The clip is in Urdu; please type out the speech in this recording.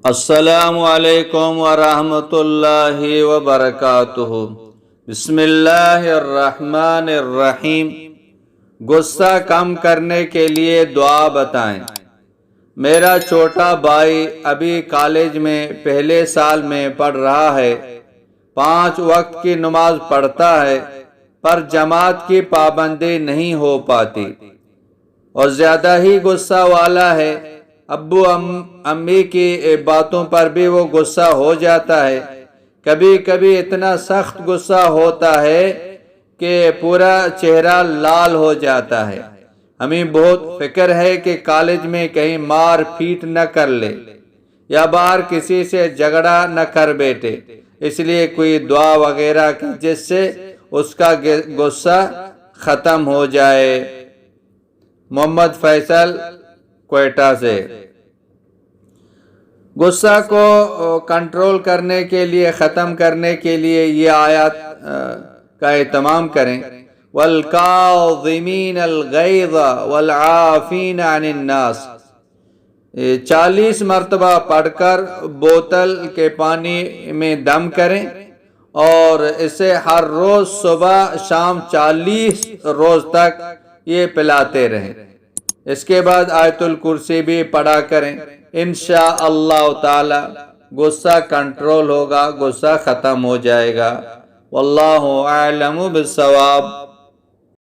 السلام علیکم ورحمۃ اللہ وبرکاتہ۔ بسم اللہ الرحمن الرحیم۔ غصہ کم کرنے کے لیے دعا بتائیں۔ میرا چھوٹا بھائی ابھی کالج میں پہلے سال میں پڑھ رہا ہے۔ 5 وقت کی نماز پڑھتا ہے، پر جماعت کی پابندی نہیں ہو پاتی اور زیادہ ہی غصہ والا ہے۔ ابو امی کی باتوں پر بھی وہ غصہ ہو جاتا ہے۔ کبھی کبھی اتنا سخت غصہ ہوتا ہے کہ پورا چہرہ لال ہو جاتا ہے۔ ہمیں بہت فکر ہے کہ کالج میں کہیں مار پیٹ نہ کر لے یا باہر کسی سے جھگڑا نہ کر بیٹھے، اس لیے کوئی دعا وغیرہ کی جس سے اس کا غصہ ختم ہو جائے۔ محمد فیصل، کوئٹہ سے۔ غصہ کو کنٹرول کرنے کے لیے، ختم کرنے کے لیے یہ آیات کا اہتمام کریں۔ وَالْكَاظِمِينَ الْغَيْظَ وَالْعَافِينَ عَنِ النَّاسِ 40 مرتبہ پڑھ کر بوتل کے پانی میں دم کریں اور اسے ہر روز صبح شام 40 روز تک یہ پلاتے رہیں۔ اس کے بعد آیت الکرسی بھی پڑھا کریں۔ انشاءاللہ تعالی غصہ کنٹرول ہوگا، غصہ ختم ہو جائے گا۔ واللہ اعلم بالصواب۔